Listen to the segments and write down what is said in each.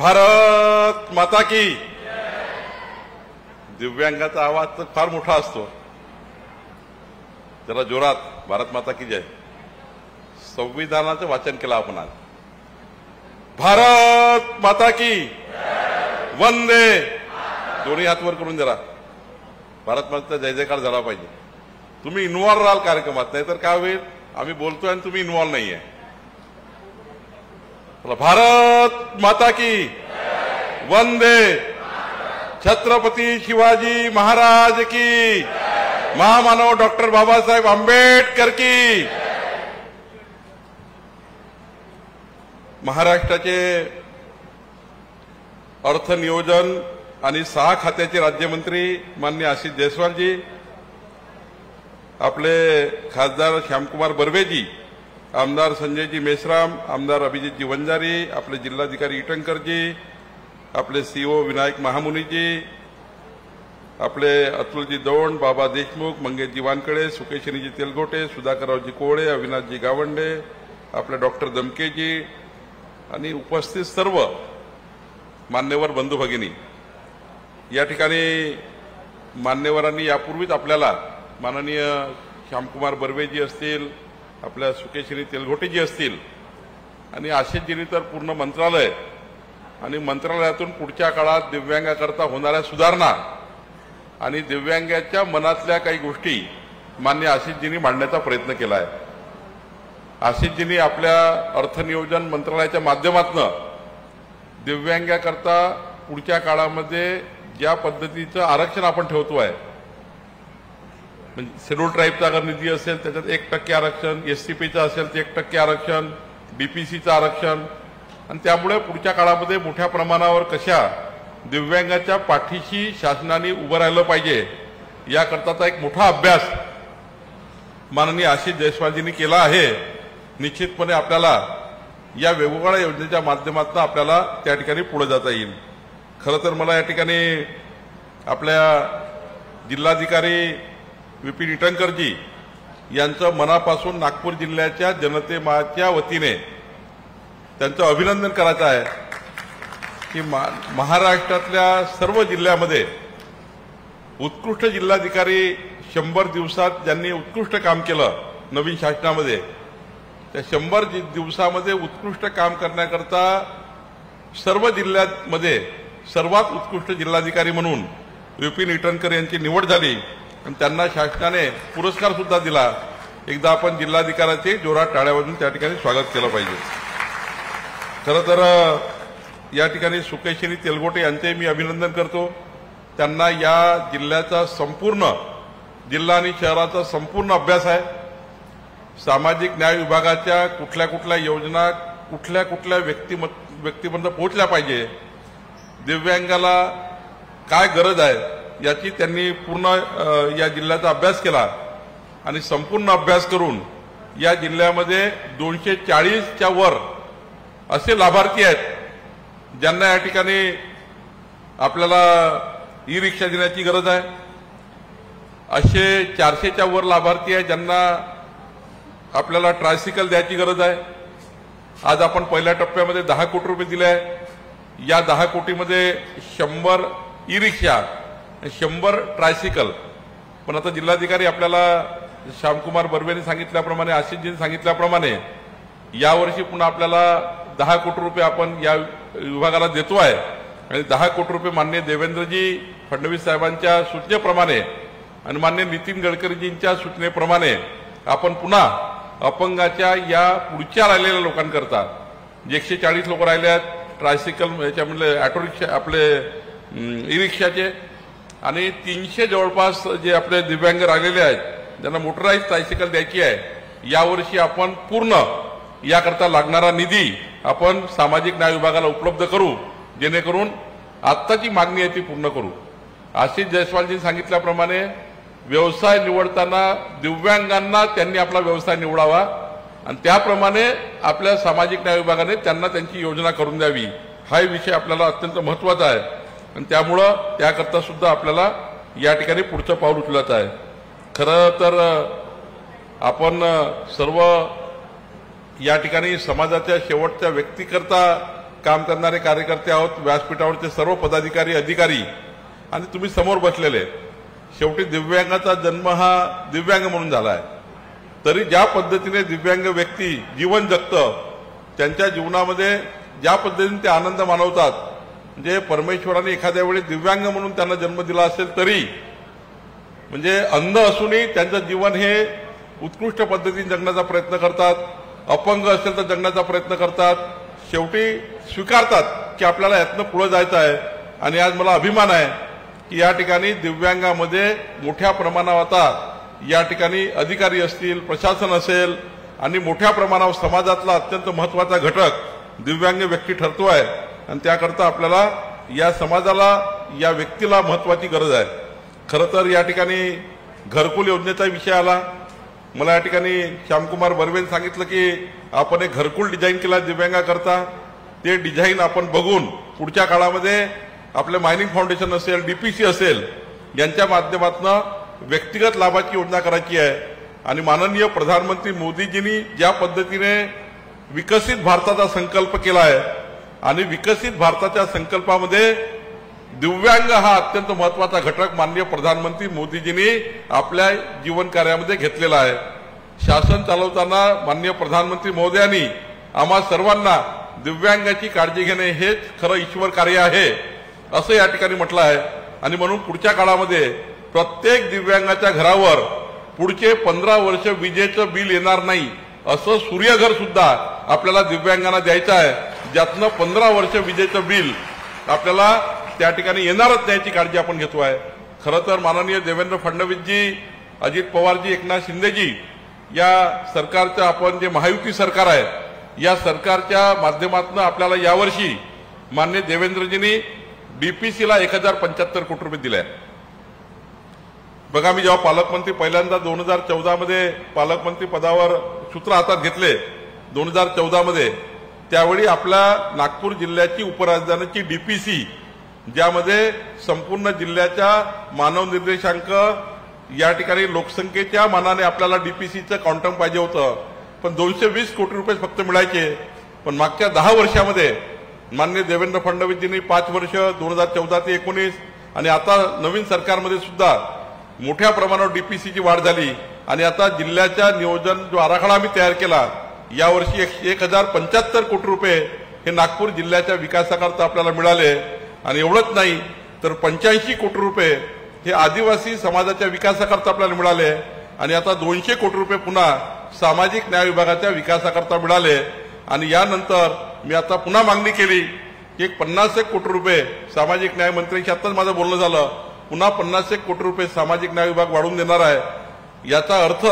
भारत माता की। दिव्यांगाचा आवाज तर फार मोठा असतो, जरा जोरात भारत माता की जय। संविधानाचं वाचन केलं आपण आज। भारत माता की वंदे। दोन्ही हात वर करून जरा भारत माता जय जयकार झाला पाहिजे। तुम्ही इन्व्हॉल्व राहाल कार्यक्रमात, नाहीतर काय होईल, आम्ही बोलतोय आणि तुम्ही इन्व्हॉल्व नाहीये। भारत माता की वंदे। छत्रपती शिवाजी महाराज की। महामानव डॉक्टर बाबासाहेब आंबेडकर की। महाराष्ट्राचे अर्थ नियोजन आणि 6 खात्याचे राज्यमंत्री माननीय आशिष जयस्वालजी, आपले खासदार श्यामकुमार बर्वेजी, आमदार संजयजी मेश्राम, आमदार अभिजितजी वंजारी, आपले जिल्हाधिकारी इटंकरजी, आपले सीओ विनायक महामुनीजी, आपले अतुलजी दौंड, बाबा देशमुख, मंगेशजी वानकडे, सुकेशनीजी तेलगोटे, सुधाकररावजी कोळे, अविनाशजी गावंडे, आपले डॉक्टर दमकेजी आणि उपस्थित सर्व मान्यवर बंधू भगिनी। या ठिकाणी मान्यवरांनी यापूर्वीच आपल्याला माननीय श्यामकुमार बर्वेजी असतील, आपल्या सुकेशनी तेलगोटेजी असतील आणि आशिषजींनी तर पूर्ण मंत्रालय आणि मंत्रालयातून पुढच्या काळात दिव्यांगाकरता होणाऱ्या सुधारणा आणि दिव्यांगाच्या मनातल्या काही गोष्टी माननीय आशिषजींनी मांडण्याचा प्रयत्न केला आहे। आशिषजींनी आपल्या अर्थनियोजन मंत्रालयाच्या माध्यमातून दिव्यांगाकरता पुढच्या काळामध्ये ज्या पद्धतीचं आरक्षण आपण ठेवतोय, म्हणजे शेड्यूल ट्राईबचा अगर निधी असेल त्याच्यात 1% आरक्षण, एससीपीचं असेल तर 1% आरक्षण, बीपीसीचं आरक्षण, आणि त्यामुळे पुढच्या काळामध्ये मोठ्या प्रमाणावर कशा दिव्यांगाच्या पाठीशी शासनाने उभं राहिलं पाहिजे याकरताचा एक मोठा अभ्यास माननीय आशिष जयस्वालजींनी केला आहे। निश्चितपणे आपल्याला या वेगवेगळ्या योजनेच्या माध्यमातून आपल्याला त्या ठिकाणी पुढे जाता येईल। खरं तर मला या ठिकाणी आपल्या जिल्हाधिकारी विपिन इटंकरजी यांचं मनापासून नागपूर जिल्ह्याच्या जनतेच्या वतीने त्यांचं अभिनंदन करायचं आहे की महाराष्ट्रातल्या सर्व जिल्ह्यामध्ये उत्कृष्ट जिल्हाधिकारी 100 दिवसात ज्यांनी उत्कृष्ट काम केलं नवीन शासनामध्ये, त्या 100 दिवसामध्ये उत्कृष्ट काम करण्याकरता सर्व जिल्ह्यांमध्ये सर्वात उत्कृष्ट जिल्हाधिकारी म्हणून विपिन इटनकर यांची निवड झाली आणि त्यांना शासनाने पुरस्कार सुद्धा दिला। एकदा आपण जिल्हाधिकाऱ्याचे जोरात टाळ्या वाजवून त्या ठिकाणी स्वागत केलं पाहिजे। खरं तर या ठिकाणी सुकेशनी तेलगोटे यांचे मी अभिनंदन करतो। त्यांना या जिल्ह्याचा संपूर्ण जिल्हा आणि शहराचा संपूर्ण अभ्यास आहे। सामाजिक न्याय विभागाच्या कुठल्या कुठल्या योजना कुठल्या कुठल्या व्यक्तीपर्यंत पोहोचल्या पाहिजे, दिव्यांगाला काय गरज आहे याची त्यांनी पूर्ण या जिल्ह्याचा अभ्यास केला आणि संपूर्ण अभ्यास करून या जिल्ह्यामध्ये 240च्या वर असे लाभार्थी आहेत ज्यांना या ठिकाणी आपल्याला ई रिक्षा देण्याची गरज आहे। असे 400च्या वर लाभार्थी आहेत ज्यांना आपल्याला ट्रायसिकल द्यायची गरज आहे। आज आपण पहिल्या टप्प्यामध्ये 10 कोटी रुपये दिले आहे। या 10 कोटीमध्ये 100 ई रिक्षा, 100 ट्रायसिकल। पण आता जिल्हाधिकारी आपल्याला श्यामकुमार बर्वेंनी सांगितल्याप्रमाणे, आशिषजींनी सांगितल्याप्रमाणे यावर्षी पुन्हा आपल्याला 10 कोटी रुपये आपण या विभागाला देतो आहे आणि 10 कोटी रुपये माननीय देवेंद्रजी फडणवीस साहेबांच्या सूचनेप्रमाणे आणि माननीय नितीन गडकरीजींच्या सूचनेप्रमाणे आपण पुन्हा अपंगाच्या या पुढच्या राहिलेल्या लोकांकरता जे 140 लोक राहिले आहेत ट्रायसिकल याच्यामधले ऑटो रिक्षा आपले ई रिक्षाचे आणि 300 जवळपास जे आपले दिव्यांग राहिलेले आहेत ज्यांना मोटराईज ट्रायसिकल द्यायची आहे, यावर्षी आपण पूर्ण याकरता लागणारा निधी आपण सामाजिक न्याय विभागाला उपलब्ध करू, जेणेकरून आत्ताची मागणी आहे ती पूर्ण करू। आशिष जयस्वालजी सांगितल्याप्रमाणे व्यवसाय निवडताना दिव्यांगांना त्यांनी आपला व्यवसाय निवडावा आणि त्याप्रमाणे आपल्या सामाजिक न्याय विभागाने त्यांना त्यांची योजना करून द्यावी, हा विषय आपल्याला अत्यंत महत्त्वाचा आहे आणि त्यामुळं त्याकरता सुद्धा आपल्याला या ठिकाणी पुढचं पाऊल उचलायचं आहे। खरं तर आपण सर्व या ठिकाणी समाजाच्या शेवटच्या व्यक्तीकरता काम करणारे कार्यकर्ते आहोत, व्यासपीठावरचे सर्व पदाधिकारी अधिकारी आणि तुम्ही समोर बसलेले. शेवटी दिव्यांगाचा जन्म हा दिव्यांग म्हणून झाला आहे. तरी ज्या पद्धतीने दिव्यांग व्यक्ती जीवन जगतं, त्यांच्या जीवनामध्ये ज्या पद्धतीने ते आनंद मानवतात, म्हणजे परमेश्वराने एखाद्या वेळी दिव्यांग म्हणून त्यांना जन्म दिला असेल तरी म्हणजे अंध असूनही त्यांचं जीवन हे उत्कृष्ट पद्धतीने जगण्याचा प्रयत्न करतात. अपंग असेल तर जगण्याचा प्रयत्न करतात. शेवटी स्वीकारतात की आपल्याला यातनं पुढे जायचं आहे. आणि आज मला अभिमान आहे की या ठिकाणी दिव्यांगामध्ये मोठ्या प्रमाणावर आता या ठिकाणी अधिकारी असतील, प्रशासन असेल आणि मोठ्या प्रमाणावर समाजातला अत्यंत महत्वाचा घटक दिव्यांग व्यक्ती ठरतो आहे. आणि त्याकरता आपल्याला या समाजाला, या व्यक्तीला महत्वाची गरज आहे. खरं तर या ठिकाणी घरकुल योजनेचा विषय आला. मला या ठिकाणी श्यामकुमार बर्वेने सांगितलं की आपण एक घरकुल डिझाईन केला दिव्यांगाकरता. ते डिझाईन आपण बघून पुढच्या काळामध्ये आपले मायनिंग फाउंडेशन असेल, डीपीसी असेल यांच्या माध्यमातून व्यक्तिगत लाभाची योजना करायची आहे. आणि माननीय प्रधानमंत्री मोदीजींनी ज्या पद्धतीने विकसित भारताचा संकल्प केला आहे आणि विकसित भारताच्या संकल्पामध्ये दिव्यांग हा अत्यंत महत्वाचा घटक माननीय प्रधानमंत्री मोदीजींनी आपल्या जीवन कार्यामध्ये घेतलेला आहे. शासन चालवताना माननीय प्रधानमंत्री महोदयांनी आम्हा सर्वांना दिव्यांगाची काळजी घेणे हेच खरं ईश्वर कार्य आहे असं या ठिकाणी म्हटलं आहे. आणि म्हणून पुढच्या काळामध्ये प्रत्येक दिव्यांगाच्या घरावर पुढचे 15 वर्ष विजेचं बिल येणार नाही असं सूर्यघर सुद्धा आपल्याला दिव्यांगांना द्यायचं आहे, ज्यातनं 15 वर्ष विजेचं बिल आपल्याला त्या ठिकाणी येणारच नाही याची काळजी आपण घेतो आहे. खरं तर माननीय देवेंद्र फडणवीसजी, अजित पवारजी, एकनाथ शिंदेजी या सरकारचं आपण जे महायुती सरकार आहे या सरकारच्या माध्यमातून आपल्याला यावर्षी माननीय देवेंद्रजींनी डीपीसीला 1075 कोटी रुपये दिले. बघा, मी जेव्हा पालकमंत्री पहिल्यांदा 2014 मध्ये पालकमंत्री पदावर सूत्र हातात घेतले 2014 मध्ये, त्यावेळी आपल्या नागपूर जिल्ह्याची उपराजधानीची डीपीसी, ज्यामध्ये संपूर्ण जिल्ह्याच्या मानव निर्देशांक या ठिकाणी लोकसंख्येच्या मानाने आपल्याला डीपीसीचं क्वांटम पाहिजे होतं, पण 220 कोटी रुपये फक्त मिळायचे. पण मागच्या 10 वर्षामध्ये माननीय देवेंद्र फडणवीसजींनी 5 वर्ष 2014 ते 19 आणि आता नवीन सरकारमध्ये सुद्धा मोठ्या प्रमाणावर डीपीसीची वाढ झाली. आणि आता जिल्ह्याच्या नियोजन जो आराखडा आम्ही तयार केला यावर्षी 1075 कोटी रुपये हे नागपूर जिल्ह्याच्या विकासाकरता आपल्याला मिळाले. आणि एवढंच नाही तर 85 कोटी रुपये हे आदिवासी समाजाच्या विकासाकरता आपल्याला मिळाले. आणि आता 200 कोटी रुपये पुन्हा सामाजिक न्याय विभागाच्या विकासाकरता मिळाले. आणि यानंतर मी आता पुन्हा मागणी केली की 50 कोटी रुपये सामाजिक न्याय मंत्र्यांशी आताच माझं बोलणं झालं, पुन्हा 50 कोटी रुपये सामाजिक न्याय विभाग वाढवून देणार आहे. याचा अर्थ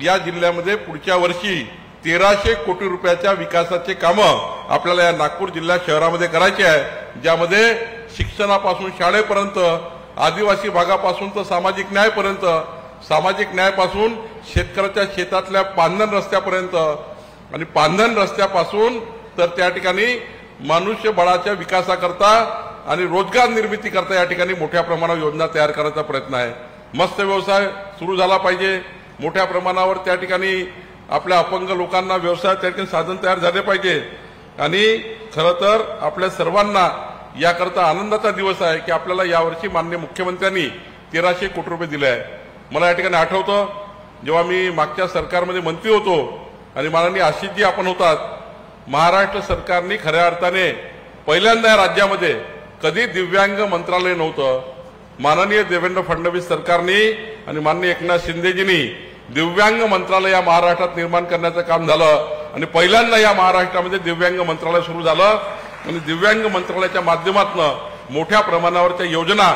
या जिल्ह्यामध्ये पुढच्या वर्षी 1300 कोटी रुपयाच्या विकासाचे कामं आपल्याला या नागपूर जिल्हा शहरामध्ये करायचे आहे, ज्यामध्ये शिक्षणापासून शाळेपर्यंत, आदिवासी भागापासून तर सामाजिक न्यायपर्यंत, सामाजिक न्यायापासून शेतकऱ्याच्या शेतातल्या पांधन रस्त्यापर्यंत आणि पांधन रस्त्यापासून तर त्या ठिकाणी मनुष्यबळाच्या विकासाकरता आणि रोजगार निर्मिती करता या ठिकाणी मोठ्या प्रमाणावर योजना तयार करायचा प्रयत्न आहे. मत्स्य व्यवसाय सुरू झाला पाहिजे. मोठ्या प्रमाणावर त्या ठिकाणी आपल्या अपंग लोकांना व्यवसाय त्या ठिकाणी साधन तयार झाले पाहिजे. आणि खरं तर आपल्या सर्वांना याकरता आनंदाचा दिवस आहे की आपल्याला यावर्षी माननीय मुख्यमंत्र्यांनी 1300 कोटी रुपये दिले आहे. मला या ठिकाणी आठवतं जेव्हा मी मागच्या सरकारमध्ये मंत्री होतो आणि माननीय आशिषजी आपण होतात, महाराष्ट्र सरकारने खऱ्या अर्थाने पहिल्यांदा या राज्यामध्ये कधी दिव्यांग मंत्रालय नव्हतं. माननीय देवेंद्र फडणवीस सरकारने आणि माननीय एकनाथ शिंदेजींनी दिव्यांग मंत्रालय या महाराष्ट्रात निर्माण करण्याचं काम झालं. आणि पहिल्यांदा या महाराष्ट्रामध्ये दिव्यांग मंत्रालय सुरू झालं. आणि दिव्यांग मंत्रालयाच्या माध्यमातून मोठ्या प्रमाणावरच्या योजना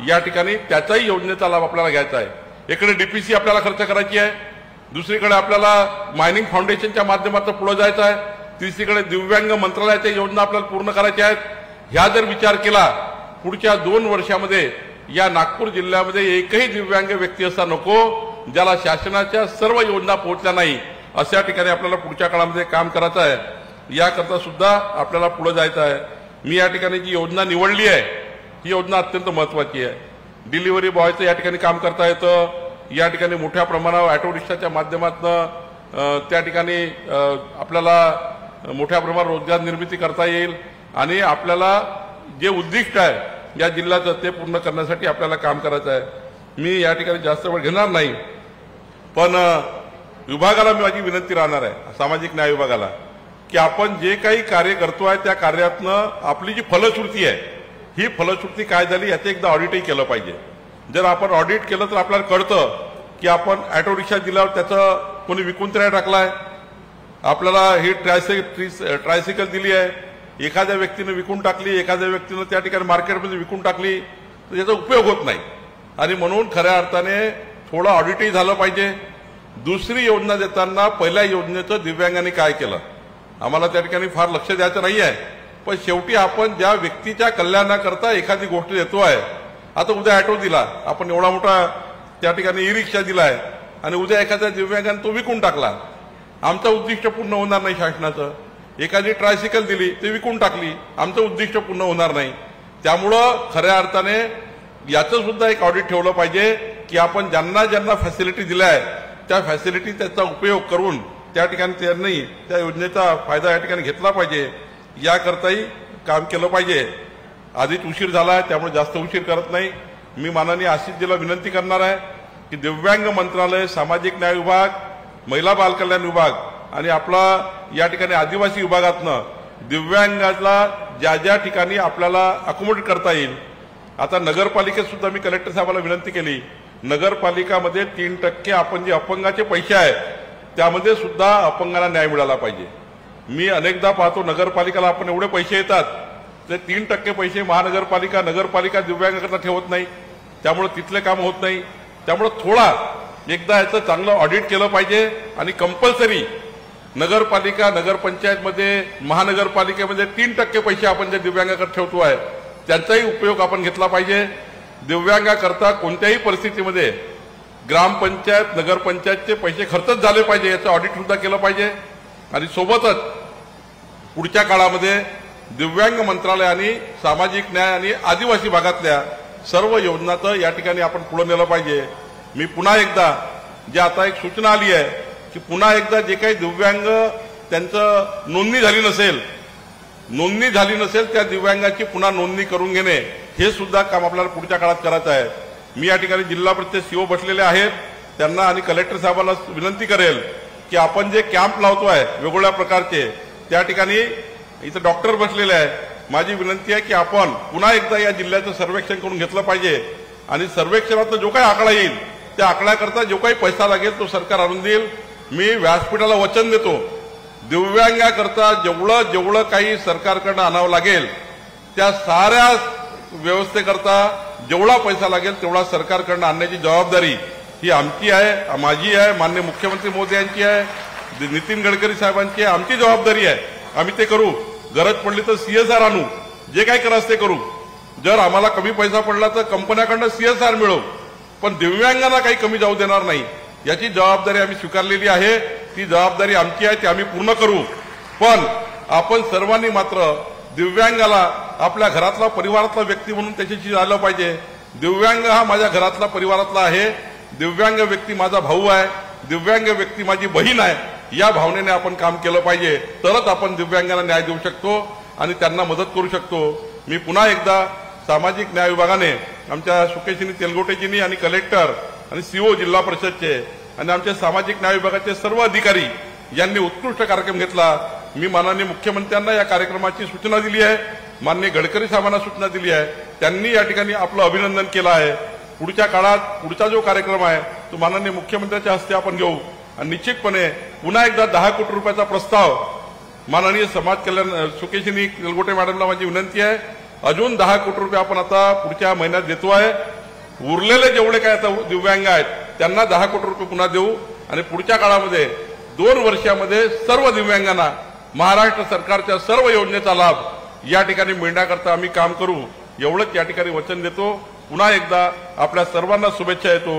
या ठिकाणी त्याचाही योजनेचा लाभ आपल्याला घ्यायचा आहे. इकडे डीपीसी आपल्याला खर्च करायची आहे, दुसरीकडे आपल्याला मायनिंग फाउंडेशनच्या माध्यमातून पुढे जायचं आहे, तिसरीकडे दिव्यांग मंत्रालयाच्या योजना आपल्याला पूर्ण करायच्या आहेत. ह्या जर विचार केला पुढच्या 2 वर्षामध्ये या नागपूर जिल्ह्यामध्ये एकही दिव्यांग व्यक्ती असा नको ज्याला शासनाच्या सर्व योजना पोहोचल्या नाही, अशा ठिकाणी आपल्याला पुढच्या काळामध्ये काम करायचं आहे. याकरता सुद्धा आपल्याला पुढे जायचं आहे. मी या ठिकाणी जी योजना निवडली आहे ही योजना अत्यंत महत्वाची आहे. डिलिव्हरी बॉयचं या ठिकाणी काम करता येतं. या ठिकाणी मोठ्या प्रमाणावर ऑटो रिक्षाच्या माध्यमातून त्या ठिकाणी आपल्याला मोठ्या प्रमाणात रोजगार निर्मिती करता येईल. आणि आपल्याला जे उद्दिष्ट आहे या जिल्ह्याचं ते पूर्ण करण्यासाठी आपल्याला काम करायचं आहे. मी या ठिकाणी जास्त वेळ घेणार नाही, पण विभागाला माझी विनंती राहणार आहे, सामाजिक न्याय विभागाला, की आपण जे काही कार्य करतोय त्या कार्यातनं आपली जी फलश्रुती आहे ही फलश्रुती काय झाली याचं एकदा ऑडिटही केलं पाहिजे. जर आपण ऑडिट केलं तर आपल्याला कळतं की आपण ऑटो रिक्षा दिल्यावर त्याचं कोणी विकून तरी टाकलाय, आपल्याला ही ट्रायसायकल दिली आहे, एखाद्या व्यक्तीने विकून टाकली, एखाद्या व्यक्तीने त्या ठिकाणी मार्केटमध्ये विकून टाकली, तर याचा उपयोग होत नाही. आणि म्हणून खऱ्या अर्थाने थोडं ऑडिटही झालं पाहिजे. दुसरी योजना देताना पहिल्या योजनेचं दिव्यांगांनी काय केलं आम्हाला त्या ठिकाणी फार लक्ष द्यायचं नाही आहे, पण शेवटी आपण ज्या व्यक्तीच्या कल्याणाकरता एखादी गोष्ट देतोय, आता उद्या ऑटो दिला आपण, एवढा मोठा त्या ठिकाणी ई रिक्षा दिलाय आणि उद्या एखाद्या दिव्यांगाने तो विकून टाकला, आमचं उद्दिष्ट पूर्ण होणार नाही शासनाचं. एखादी ट्रायसायकल दिली ते विकून टाकली, आमचं उद्दिष्ट पूर्ण होणार नाही. त्यामुळं खऱ्या अर्थाने याचं सुद्धा एक ऑडिट ठेवलं पाहिजे की आपण ज्यांना ज्यांना फॅसिलिटी दिल्या आहे त्या फॅसिलिटी त्याचा उपयोग करून त्या ठिकाणी त्यांनी त्या योजनेचा फायदा या ठिकाणी घेतला पाहिजे, याकरताही काम केलं पाहिजे. आधीच उशीर झाला आहे त्यामुळे जास्त उशीर करत नाही. मी माननीय आशिषजीला विनंती करणार आहे की दिव्यांग मंत्रालय, सामाजिक न्याय विभाग, महिला बालकल्याण विभाग आणि आपला या ठिकाणी आदिवासी विभागातनं दिव्यांगाला ज्या ज्या ठिकाणी आपल्याला अकोमोडेट करता येईल. आता नगरपालिकेत सुद्धा मी कलेक्टर साहेबांना विनंती केली, नगरपालिकामध्ये 3% आपण जे अपंगाचे पैसे आहेत त्यामध्ये सुद्धा अपंगांना न्याय मिळाला पाहिजे. मी अनेकदा पाहतो नगरपालिकेला आपण एवढे पैसे येतात ते 3% पैसे महानगरपालिका, नगरपालिका दिव्यांगाकरता ठेवत नाही, त्यामुळे तिथले काम होत नाही. त्यामुळे थोडा एकदा याचं चांगलं ऑडिट केलं पाहिजे आणि कंपल्सरी नगरपालिका, नगरपंचायतमध्ये, महानगरपालिकेमध्ये 3% पैसे आपण जे दिव्यांगाकरता ठेवतो आहे त्यांचाही उपयोग आपण घेतला पाहिजे. दिव्यांगाकरता कोणत्याही परिस्थितीमध्ये ग्रामपंचायत, नगरपंचायतचे पैसे खर्चच झाले पाहिजे याचं ऑडिट सुद्धा केलं पाहिजे. आणि सोबतच पुढच्या काळामध्ये दिव्यांग मंत्रालयाने सामाजिक न्याय आणि आदिवासी भागातल्या सर्व योजनांचं या ठिकाणी आपण पुढे नेलं पाहिजे. मी पुन्हा एकदा जे आता एक सूचना आली आहे की पुन्हा एकदा जे काही दिव्यांग त्यांचं नोंदणी झाली नसेल त्या दिव्यांगाची पुन्हा नोंदणी करून घेणे हे सुद्धा काम आपल्याला पुढच्या काळात करायचं आहे. मी या ठिकाणी जिल्हा परिषद सीओ बसलेले आहेत त्यांना आणि कलेक्टर साहेबांना विनंती करेल की आपण जे कॅम्प लावतोय वेगवेगळ्या प्रकारचे, त्या ठिकाणी इथं डॉक्टर बसलेले आहेत, माझी विनंती आहे की आपण पुन्हा एकदा या जिल्ह्याचं सर्वेक्षण करून घेतलं पाहिजे आणि सर्वेक्षणातला जो काही आकडा येईल त्या आकड्याकरता जो काही पैसा लागेल तो सरकार आणून देईल. मी व्यासपीठाला वचन देतो, दिव्यांगाकरता जेवढं काही सरकारकडनं आणावं लागेल त्या साऱ्या व्यवस्थेकरता जेवढा पैसा लागेल तेवढा सरकारकडनं आणण्याची जबाबदारी ही आमची आहे, माझी आहे, माननीय मुख्यमंत्री मोदी आहे, नितीन गडकरी साहेबांची आहे, आमची जबाबदारी आहे. आम्ही ते करू. गरज पडली तर CSR आणू, जे काही करायचं ते करू. जर आम्हाला कमी पैसा पडला तर कंपन्याकडनं CSR मिळवू, पण दिव्यांगांना काही कमी जाऊ देणार नाही. याची जबाबदारी आम्ही स्वीकारलेली आहे, ती जबाबदारी आमची आहे, ती आम्ही पूर्ण करू. पण आपण सर्वांनी मात्र दिव्यांगाला आपल्या घरातला, परिवारातला व्यक्ती म्हणून त्याच्याशी आलं पाहिजे. दिव्यांग हा माझ्या घरातला, परिवारातला आहे, दिव्यांग व्यक्ती माझा भाऊ आहे, दिव्यांग व्यक्ती माझी बहीण आहे, या भावनेने आपण काम केलं पाहिजे. तरच आपण दिव्यांगांना न्याय देऊ शकतो आणि त्यांना मदत करू शकतो. मी पुन्हा एकदा सामाजिक न्याय विभागाने आमच्या सुकेशिनी तेलगोटेजींनी आणि कलेक्टर आणि सीओ जिल्हा परिषदचे आणि आमच्या सामाजिक न्याय विभागाचे सर्व अधिकारी यांनी उत्कृष्ट कार्यक्रम घेतला. मी माननीय मुख्यमंत्र्यांना या कार्यक्रमाची सूचना दिली आहे, माननीय गडकरी साहेबांना सूचना दिली आहे, त्यांनी या ठिकाणी आपलं अभिनंदन केलं आहे. पुढच्या काळात पुढचा जो कार्यक्रम आहे तो माननीय मुख्यमंत्र्यांच्या हस्ते आपण घेऊ आणि निश्चितपणे पुन्हा एकदा 10 कोटी रुपयाचा प्रस्ताव माननीय समाज कल्याण सुकेशिनी तेलगोटे मॅडमला माझी विनंती आहे, अजून 10 कोटी रुपये आपण आता पुढच्या महिन्यात देतो आहे. उरलेले जेवढे काय आता दिव्यांग आहेत त्यांना 10 कोटी रुपये पुन्हा देऊ आणि पुढच्या काळामध्ये 2 वर्षामध्ये सर्व दिव्यांगांना महाराष्ट्र सरकारच्या सर्व योजनेचा लाभ या ठिकाणी मिळण्याकरता आम्ही काम करू, एवढंच या ठिकाणी वचन देतो. पुन्हा एकदा आपल्या सर्वांना शुभेच्छा येतो.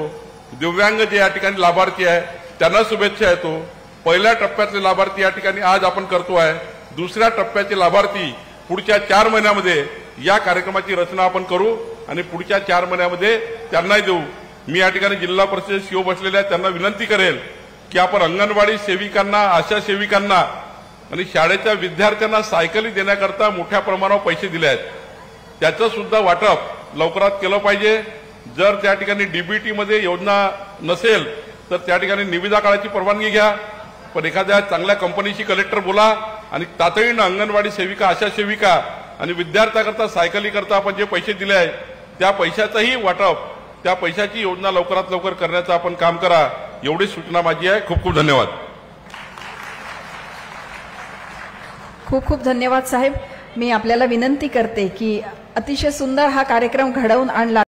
दिव्यांग जे या ठिकाणी लाभार्थी आहे त्यांना शुभेच्छा येतो. पहिल्या टप्प्यातले लाभार्थी या ठिकाणी आज आपण करतो आहे, दुसऱ्या टप्प्याचे लाभार्थी पुढच्या 4 महिन्यामध्ये या कार्यक्रमाची रचना आपण करू आणि पुढच्या 4 महिन्यामध्ये त्यांनाही देऊ. मी या ठिकाणी जिल्हा परिषद सीओ बसलेले आहेत त्यांना विनंती करेल की आपण अंगणवाडी सेविकांना, आशा सेविकांना आणि शाळेच्या विद्यार्थ्यांना सायकली देण्याकरता मोठ्या प्रमाणावर पैसे दिले आहेत. त्याचं सुद्धा वाटप लवकरात केलं पाहिजे. जर त्या ठिकाणी डीबीटी मध्ये योजना नसेल तर त्या ठिकाणी निविदा काढायची परवानगी घ्या. पण एखाद्या चांगल्या कंपनीशी कलेक्टर बोला आणि तातडीनं अंगणवाडी सेविका, आशा सेविका आणि विद्यार्थ्याकरता सायकली करता आपण जे पैसे दिले आहेत त्या पैशाचंही वाटप, त्या पैशाची योजना लवकरात लवकर करण्याचं आपण काम करा. एवढी सूचना माझी आहे. खूप खूप धन्यवाद. खूप खूप धन्यवाद साहेब. मी आपल्याला विनंती करते की अतिशय सुंदर हा कार्यक्रम घडवून आणला.